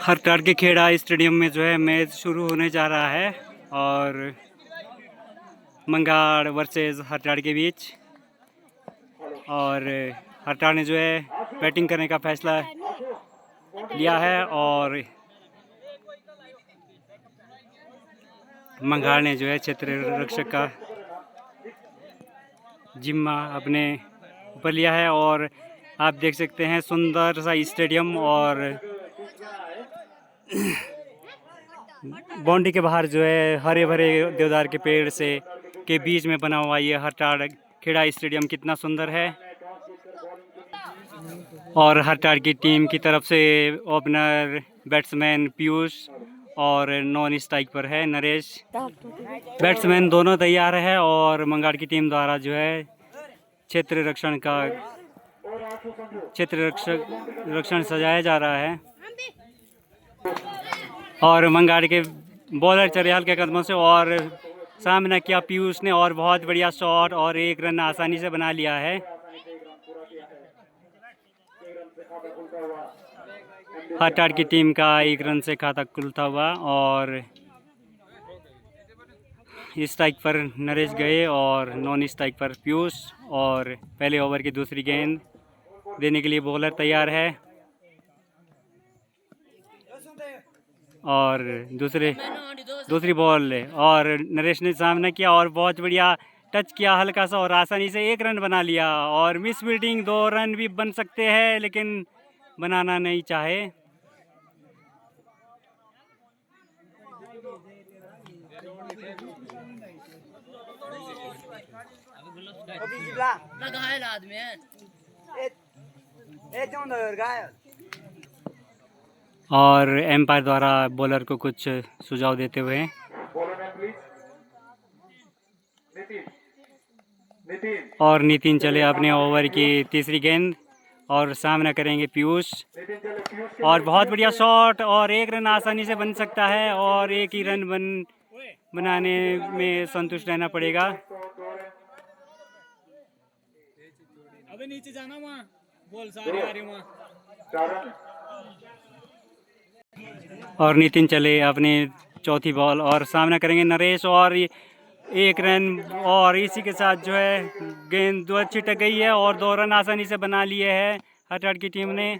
हरटाड़ के खेड़ा स्टेडियम में जो है मैच शुरू होने जा रहा है और मंगाड़ वर्सेस हरटाड़ के बीच। और हरटाड़ ने जो है बैटिंग करने का फैसला लिया है और मंगाड़ ने जो है क्षेत्र रक्षक का जिम्मा अपने ऊपर लिया है। और आप देख सकते हैं सुंदर सा स्टेडियम और बाउंड्री के बाहर जो है हरे भरे देवदार के पेड़ से के बीच में बना हुआ ये हरटाड़ खेड़ा स्टेडियम कितना सुंदर है। और हरटाड़ की टीम की तरफ से ओपनर बैट्समैन पीयूष और नॉन स्ट्राइक पर है नरेश। बैट्समैन दोनों तैयार है और मंगाड़ की टीम द्वारा जो है क्षेत्र रक्षण सजाया जा रहा है। और मंगाड़ के बॉलर चले हल्के कदमों से और सामना किया पीयूष ने और बहुत बढ़िया शॉट और एक रन आसानी से बना लिया है। हरटाड़ की टीम का एक रन से खाता खुलता हुआ और स्ट्राइक पर नरेश गए और नॉन स्ट्राइक पर पीयूष। और पहले ओवर की दूसरी गेंद देने के लिए बॉलर तैयार है और दूसरी बॉल और नरेश ने सामना किया और बहुत बढ़िया टच किया हल्का सा और आसानी से एक रन बना लिया। और मिस फील्डिंग 2 रन भी बन सकते हैं लेकिन बनाना नहीं चाहे। और एम्पायर द्वारा बॉलर को कुछ सुझाव देते हुए और नितिन चले अपने ओवर की तीसरी गेंद और सामना करेंगे पीयूष। और बहुत बढ़िया शॉट और एक रन आसानी से बन सकता है और एक ही रन बनाने में संतुष्ट रहना पड़ेगा। अबे नीचे जाना वहाँ बॉल सारी आ रही वहाँ। और नितिन चले अपने चौथी बॉल और सामना करेंगे नरेश और एक रन और इसी के साथ जो है गेंद 2 छिटक गई है और 2 रन आसानी से बना लिए हैं हरटाड़ की टीम ने।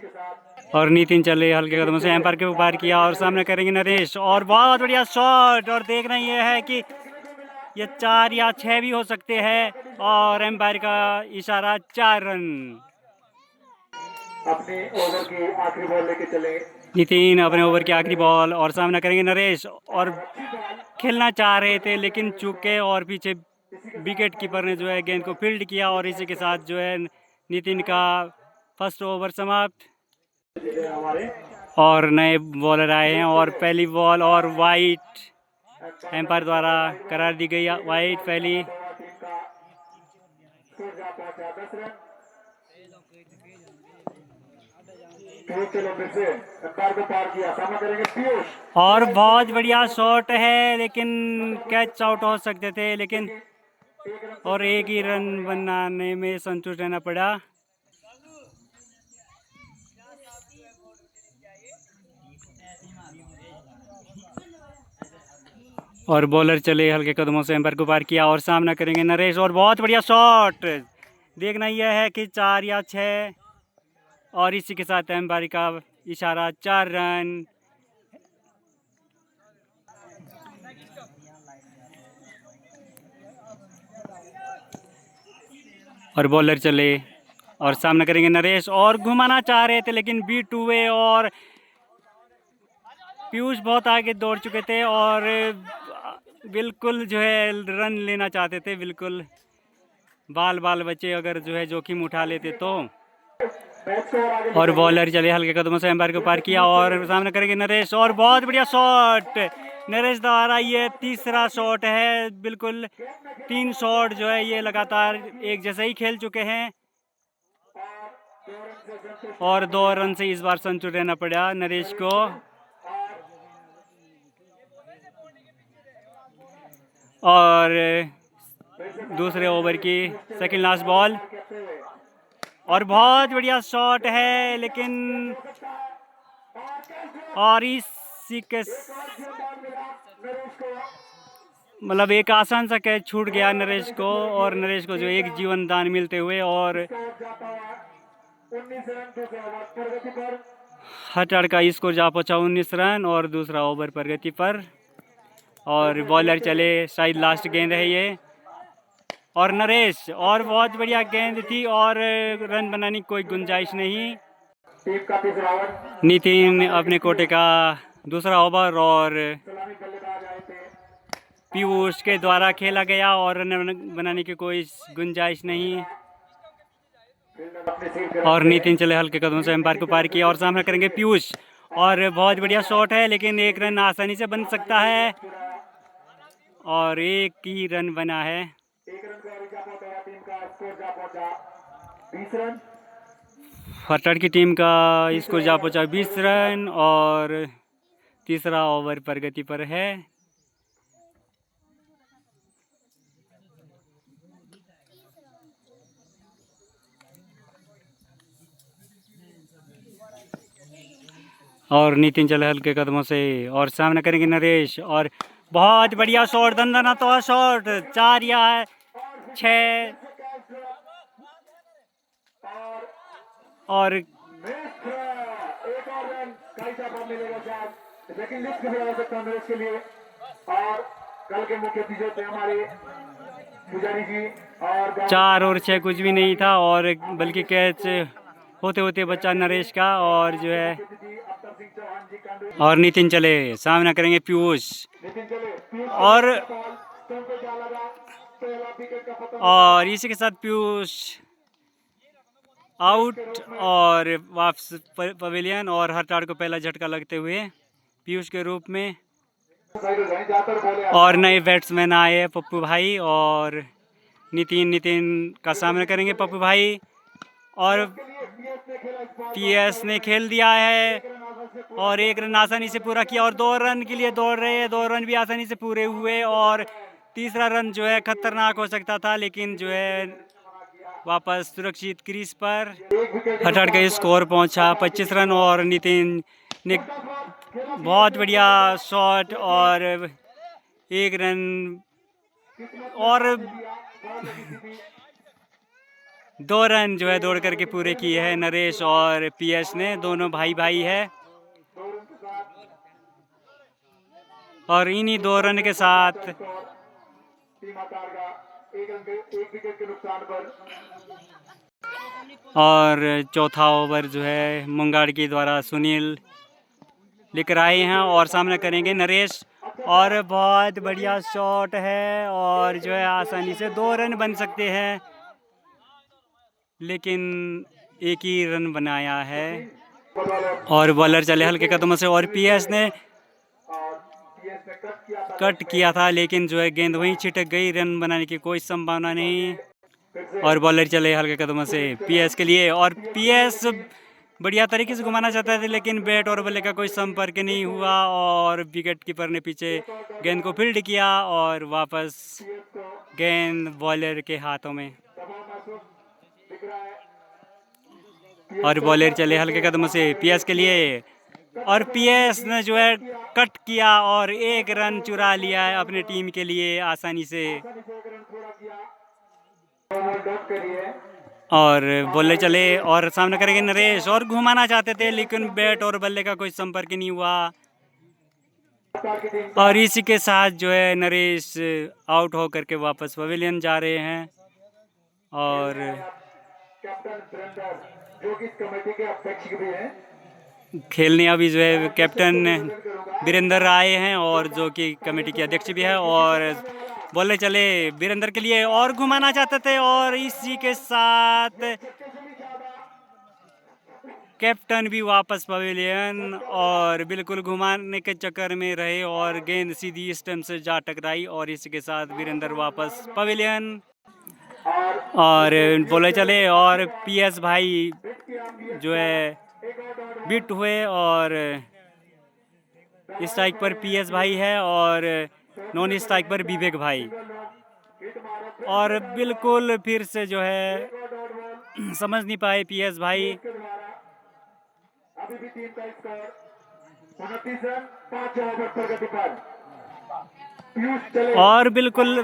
और नितिन चले हल्के कदमों से एम्पायर के ऊपर किया और सामना करेंगे नरेश और बहुत बढ़िया शॉट। और देखना ये है कि ये 4 या 6 भी हो सकते हैं और एम्पायर का इशारा 4 रन। अपने ओवर की आखिरी बॉल लेके चले नितिन अपने ओवर की आखिरी बॉल और सामना करेंगे नरेश और खेलना चाह रहे थे लेकिन चूके और पीछे विकेट कीपर ने जो है गेंद को फील्ड किया और इसी के साथ जो है नितिन का फर्स्ट ओवर समाप्त। और नए बॉलर आए हैं और पहली बॉल और वाइट एम्पायर द्वारा करार दी गई वाइट पहली। और बहुत बढ़िया शॉट है लेकिन कैच आउट हो सकते थे लेकिन और एक ही रन बनाने में संतुष्ट रहना पड़ा। और बॉलर चले हल्के कदमों से एम्पायर को पार किया और सामना करेंगे नरेश और बहुत बढ़िया शॉट। देखना यह है कि 4 या 6 और इसी के साथ एम्पायर का इशारा 4 रन। और बॉलर चले और सामना करेंगे नरेश और घुमाना चाह रहे थे लेकिन बीट हुए और पीयूष बहुत आगे दौड़ चुके थे और बिल्कुल जो है रन लेना चाहते थे। बिल्कुल बाल बच्चे अगर जो है जोखिम उठा लेते तो। और बॉलर चले हल्के कदमों से एम्पायर को पार किया और सामना करेंगे नरेश और बहुत बढ़िया शॉट नरेश द्वारा ये तीसरा शॉट है। बिल्कुल 3 शॉट जो है ये लगातार एक जैसे ही खेल चुके हैं और 2 रन से इस बार संतुष्ट रहना पड़ा नरेश को। और दूसरे ओवर की सेकंड लास्ट बॉल और बहुत बढ़िया शॉट है लेकिन और इसी के मतलब एक आसान सा कैच छूट गया नरेश को, और नरेश को जो एक जीवन दान मिलते हुए, और हटाड़ का स्कोर जा पहुंचा 19 रन और दूसरा ओवर प्रगति पर। और बॉलर चले, शायद लास्ट गेंद है ये, और नरेश, और बहुत बढ़िया गेंद थी और रन बनाने की कोई गुंजाइश नहीं। नितिन अपने कोटे का दूसरा ओवर और पीयूष के द्वारा खेला गया और रन बनाने की कोई गुंजाइश नहीं। और नितिन चले हल्के कदमों से एम्पायर को पार किया और सामना करेंगे पीयूष, और बहुत बढ़िया शॉट है लेकिन एक रन आसानी से बन सकता है, और एक ही रन बना है। हटड़ की टीम का स्कोर जा पहुंचा 20 रन और तीसरा ओवर प्रगति पर है। और नितिन चले हल्के कदमों से और सामना करेंगे नरेश, और बहुत बढ़िया शॉट, दंदना तो शॉट, 4 या 6 और चार और 6 कुछ भी नहीं था, और बल्कि कैच होते होते बच्चा नरेश का, और जो है और नितिन चले सामना करेंगे पीयूष, और इसी के साथ पीयूष आउट और वापस पवेलियन, और हरटाड़ को पहला झटका लगते हुए पीयूष के रूप में। और नए बैट्समैन आए पप्पू भाई और नितिन का सामना करेंगे पप्पू भाई, और पीएस ने खेल दिया है और एक रन आसानी से पूरा किया, और 2 रन के लिए दौड़ रहे हैं, 2 रन भी आसानी से पूरे हुए, और तीसरा रन जो है खतरनाक हो सकता था, लेकिन जो है वापस सुरक्षित क्रीज पर। हटड़ का स्कोर पहुंचा 25 रन, और नितिन ने बहुत बढ़िया शॉट और 1 रन और 2 रन जो है दौड़ करके पूरे किए हैं नरेश और पीएस ने, दोनों भाई भाई है, और इन्हीं 2 रन के साथ और चौथा ओवर जो है मुंगाड़ के द्वारा सुनील लेकर आए हैं, और सामना करेंगे नरेश, और बहुत बढ़िया शॉट है, और जो है आसानी से 2 रन बन सकते हैं, लेकिन एक ही रन बनाया है। और बॉलर चले हल्के कदमों से, और पीएस ने कट किया था, लेकिन जो है गेंद वहीं छिटक गई, रन बनाने की कोई संभावना नहीं। और बॉलर चले हल्के कदमों से पीएस के लिए, और पीएस बढ़िया तरीके से घुमाना चाहता था, लेकिन बैट और बल्ले का कोई संपर्क नहीं हुआ, और विकेट कीपर ने पीछे गेंद को फील्ड किया और वापस गेंद बॉलर के हाथों में। और बॉलर चले हल्के कदमों से पीएस के लिए, और पीएस ने जो है कट किया और 1 रन चुरा लिया है अपने टीम के लिए आसानी से। और बल्ले चले और सामना करेंगे नरेश, और घुमाना चाहते थे, लेकिन बैट और बल्ले का कोई संपर्क नहीं हुआ, और इसी के साथ जो है नरेश आउट हो करके वापस पवेलियन जा रहे हैं। और खेलने अभी जो है कैप्टन वीरेंद्र आए हैं, और जो कि कमेटी के अध्यक्ष भी है, और बोले चले वीरेंद्र के लिए, और घुमाना चाहते थे, और इसी के साथ कैप्टन भी वापस पवेलियन, और बिल्कुल घुमाने के चक्कर में रहे और गेंद सीधी स्टंप से जा टकराई, और इसी के साथ वीरेंद्र वापस पवेलियन। और बोले चले और पीएस भाई जो है बिट हुए, और स्ट्राइक पर पीएस भाई है और नॉन स्ट्राइक पर विवेक भाई, और बिल्कुल फिर से जो है समझ नहीं पाए पीएस भाई, 29 रन 5 ओवर प्रगति पर। पीयूष चले और बिल्कुल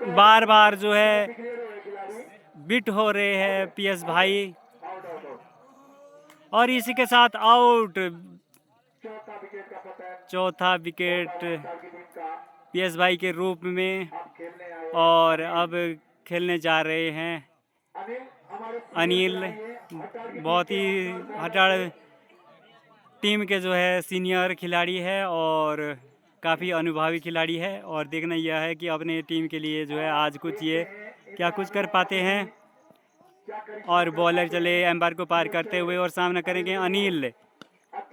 बार बार जो है बिट हो रहे हैं पीएस भाई, आउट आउट आउट। और इसी के साथ आउट। चौथा विकेट का पतन चौथा विकेट पाकिस्तान की टीम का। पीएस भाई के रूप में। अब खेलने आए और अब खेलने जा रहे हैं अनिल, हमारे अनिल, बहुत ही हटाड़ टीम के जो है सीनियर खिलाड़ी है और काफ़ी अनुभवी खिलाड़ी है। और देखना यह है कि अपने टीम के लिए जो है आज कुछ ये क्या कुछ कर पाते हैं। और बॉलर चले एम्पायर को पार करते हुए और सामना करेंगे अनिल,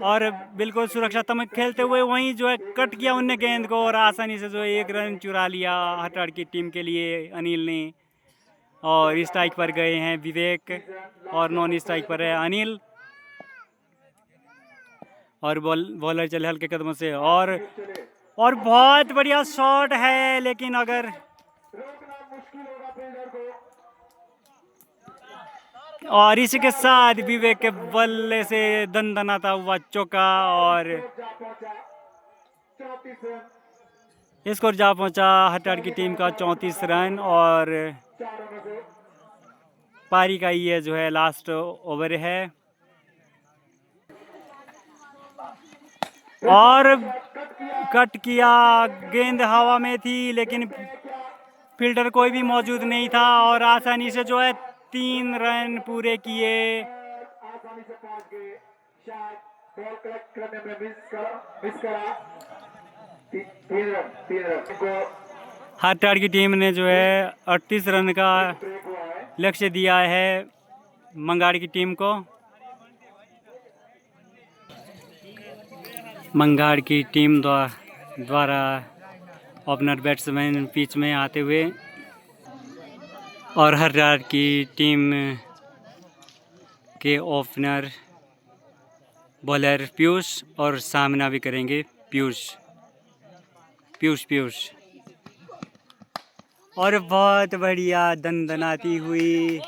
और बिल्कुल सुरक्षात्मक खेलते हुए वहीं जो है कट किया उनने गेंद को और आसानी से जो है 1 रन चुरा लिया हटाड़ की टीम के लिए अनिल ने। और स्ट्राइक पर गए हैं विवेक और नॉन स्ट्राइक पर है अनिल। और बॉलर चले हल्के कदमों से और बहुत बढ़िया शॉट है, लेकिन अगर रोकना मुश्किल होगा फील्डर को। और इसी के साथ विवेक के बल्ले से दनदनाता हुआ चौका और जा पहुंचा 34 रन स्कोर जा पहुंचा हटाड़ की टीम का 34 रन। और 4 रनों से। पारी का ये जो है लास्ट ओवर है। और कट किया, गेंद हवा में थी लेकिन फील्डर कोई भी मौजूद नहीं था और आसानी से जो है 3 रन पूरे किए। आसानी से पहुंच गए। शायद बॉल कलेक्ट करने में मिस करा। 3 रन को हटाड़ की टीम ने जो है 38 रन का ब्रेक हुआ है। लक्ष्य दिया है मंगाड़ की टीम को। मंगाड़ की टीम द्वारा ओपनर बैट्समैन पिच में आते हुए और हटाड़ की टीम के ओपनर बॉलर पीयूष और सामना भी करेंगे पीयूष। और बहुत बढ़िया दनदनाती हुई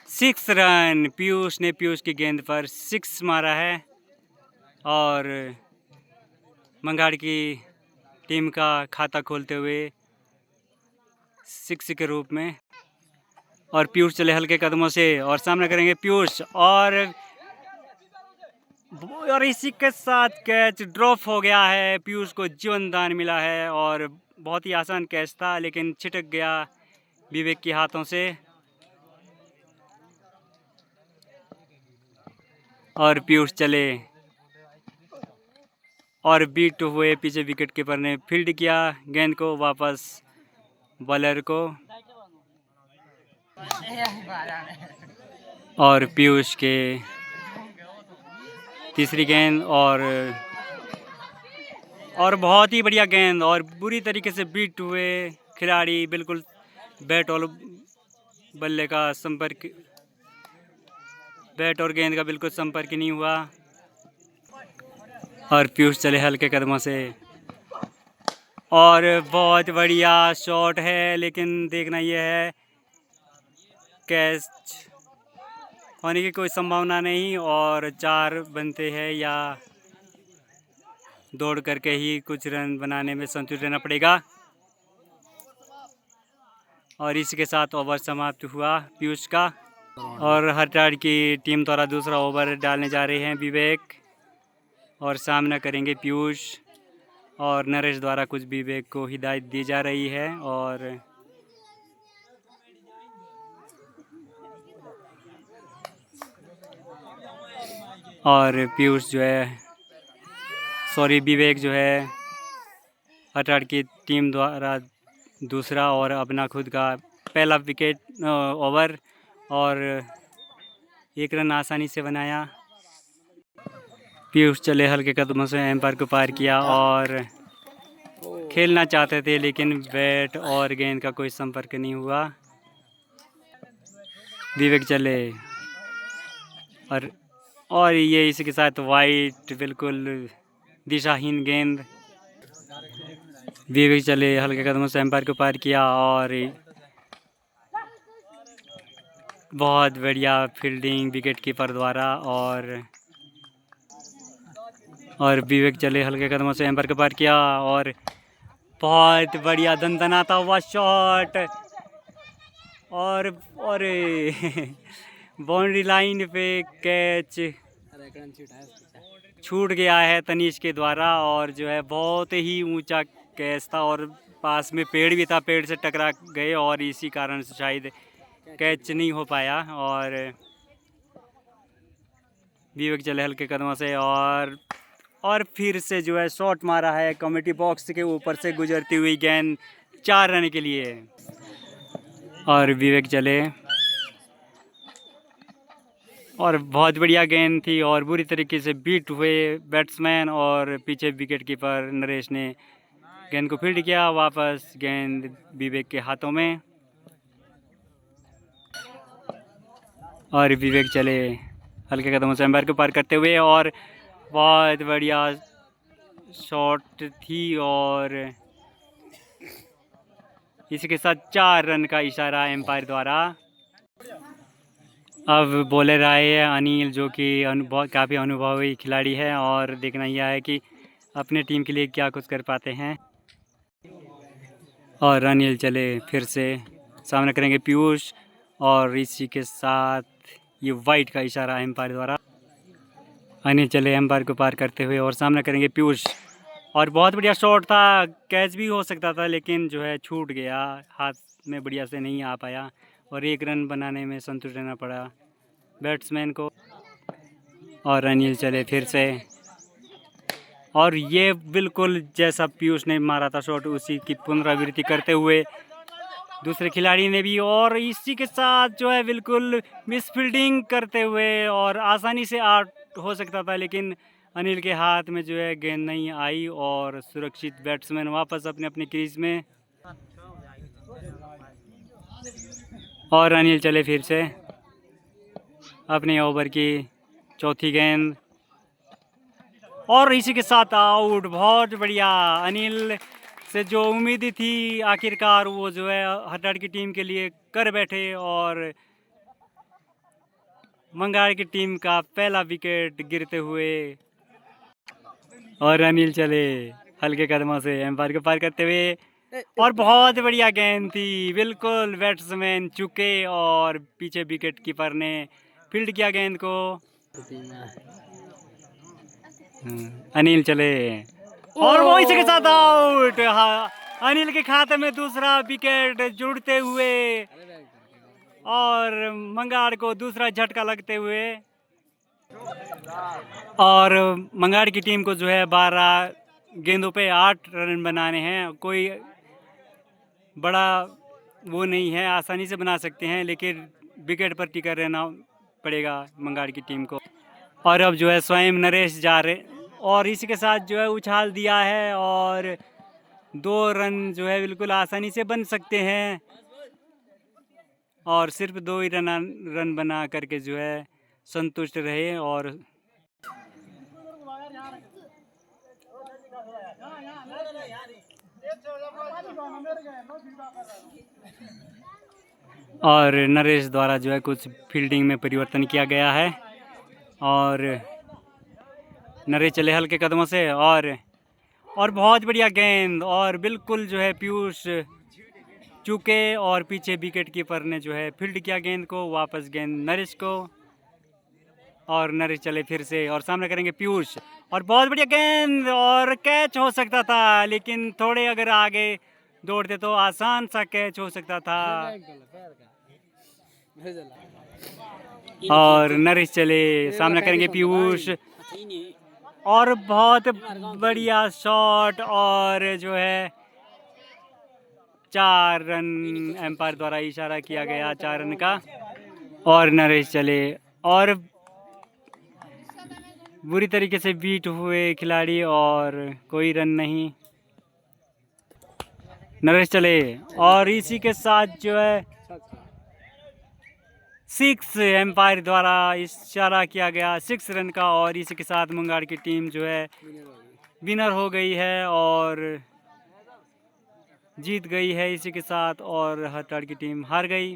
6 रन पीयूष ने पीयूष की गेंद पर 6 मारा है। और मंगाड़ की टीम का खाता खोलते हुए 6 के रूप में। और पीयूष चले हल्के कदमों से और सामना करेंगे पीयूष, और इसी के साथ कैच ड्रॉप हो गया है। पीयूष को जीवन दान मिला है और बहुत ही आसान कैच था लेकिन छिटक गया विवेक के हाथों से। और पीयूष चले और बीट हुए पीछे विकेट कीपर ने फील्ड किया गेंद को वापस बॉलर को। और पीयूष के तीसरी गेंद और बहुत ही बढ़िया गेंद और बुरी तरीके से बीट हुए खिलाड़ी, बिल्कुल बैट और बल्ले का संपर्क, बैट और गेंद का बिल्कुल संपर्क नहीं हुआ। और पीयूष चले हल्के कदमों से और बहुत बढ़िया शॉट है, लेकिन देखना यह है कैच होने की कोई संभावना नहीं और 4 बनते हैं या दौड़ करके ही कुछ रन बनाने में संतुष्ट रहना पड़ेगा। और इसी के साथ ओवर समाप्त हुआ पीयूष का। और हटाड़ की टीम द्वारा दूसरा ओवर डालने जा रहे हैं विवेक और सामना करेंगे पीयूष। और नरेश द्वारा कुछ विवेक को हिदायत दी जा रही है और पीयूष जो है विवेक जो है हटाड़ की टीम द्वारा दूसरा और अपना खुद का पहला विकेट ओवर और 1 रन आसानी से बनाया। पीयूष चले हल्के कदमों से एम्पायर को पार किया और खेलना चाहते थे लेकिन बैट और गेंद का कोई संपर्क नहीं हुआ। विवेक चले और ये इसी के साथ वाइट बिल्कुल दिशाहीन गेंद। विवेक चले हल्के कदमों से एम्पायर को पार किया और बहुत बढ़िया फील्डिंग विकेट कीपर द्वारा। और और विवेक चले हल्के कदमों से एम्पायर को पार किया और बहुत बढ़िया दंदनाता हुआ शॉट और बाउंड्री लाइन पे कैच छूट गया है तनीश के द्वारा और जो है बहुत ही ऊंचा कैच था और पास में पेड़ भी था, पेड़ से टकरा गए और इसी कारण से शायद कैच नहीं हो पाया। और विवेक चले हल्के कदमों से और फिर से जो है शॉट मारा है कमेटी बॉक्स के ऊपर से गुजरती हुई गेंद 4 रन के लिए। और विवेक चले और बहुत बढ़िया गेंद थी और बुरी तरीके से बीट हुए बैट्समैन और पीछे विकेट कीपर नरेश ने गेंद को फील्ड किया, वापस गेंद विवेक के हाथों में और विवेक चले हल्के कदमों से एम्पायर को पार करते हुए और बहुत बढ़िया शॉट थी और इसके साथ 4 रन का इशारा एम्पायर द्वारा। अब बॉलर आए हैं अनिल, जो कि काफ़ी अनुभवी खिलाड़ी है और देखना यह है कि अपने टीम के लिए क्या कुछ कर पाते हैं। और अनिल चले फिर से सामना करेंगे पीयूष और इसी के साथ ये वाइट का इशारा एम्पायर द्वारा। अनिल चले एम्पायर को पार करते हुए और सामना करेंगे पीयूष और बहुत बढ़िया शॉट था, कैच भी हो सकता था लेकिन जो है छूट गया, हाथ में बढ़िया से नहीं आ पाया और 1 रन बनाने में संतुष्ट रहना पड़ा बैट्समैन को। और अनिल चले फिर से और ये बिल्कुल जैसा पीयूष ने मारा था शॉट उसी की पुनरावृत्ति करते हुए दूसरे खिलाड़ी ने भी, और इसी के साथ जो है बिल्कुल मिस फील्डिंग करते हुए और आसानी से आउट हो सकता था लेकिन अनिल के हाथ में जो है गेंद नहीं आई और सुरक्षित बैट्समैन वापस अपने अपने क्रीज में। और अनिल चले फिर से अपने ओवर की चौथी गेंद और इसी के साथ आउट। बहुत बढ़िया, अनिल से जो उम्मीद थी आखिरकार वो जो है हटाड़ की टीम के लिए कर बैठे और मंगाड़ की टीम का पहला विकेट गिरते हुए और अनिल चले हल्के कदमों से एम्पायर को पार करते हुए और बहुत बढ़िया गेंद थी, बिल्कुल बैट्समैन चुके और पीछे विकेट कीपर ने फील्ड किया गेंद को। अनिल चले और वो इसी के साथ आउट। हाँ, अनिल के खाते में दूसरा विकेट जुड़ते हुए और मंगाड़ को दूसरा झटका लगते हुए और मंगाड़ की टीम को जो है 12 गेंदों पे 8 रन बनाने हैं। कोई बड़ा वो नहीं है, आसानी से बना सकते हैं लेकिन विकेट पर टिका रहना पड़ेगा मंगाड़ की टीम को। और अब जो है स्वयं नरेश जा रहे और इसी के साथ जो है उछाल दिया है और 2 रन जो है बिल्कुल आसानी से बन सकते हैं और सिर्फ 2 ही रन बना करके जो है संतुष्ट रहे। और नरेश द्वारा जो है कुछ फील्डिंग में परिवर्तन किया गया है और नरेश चले हल्के कदमों से और बहुत बढ़िया गेंद और बिल्कुल जो है पीयूष चुके और पीछे विकेट कीपर ने जो है फील्ड किया गेंद को, वापस गेंद नरेश को और नरेश चले फिर से और सामना करेंगे पीयूष और बहुत बढ़िया गेंद और कैच हो सकता था लेकिन थोड़े अगर आगे दौड़ते तो आसान सा कैच हो सकता था। और नरेश चले सामना करेंगे पीयूष और बहुत बढ़िया शॉट और जो है 4 रन एम्पायर द्वारा इशारा किया गया 4 रन का। और नरेश चले और बुरी तरीके से बीट हुए खिलाड़ी और कोई रन नहीं। नरेश चले और इसी के साथ जो है 6 एम्पायर द्वारा इशारा किया गया 6 रन का और इसी के साथ मंगाड़ की टीम जो है विनर हो गई है और जीत गई है इसी के साथ और हटाड़ की टीम हार गई।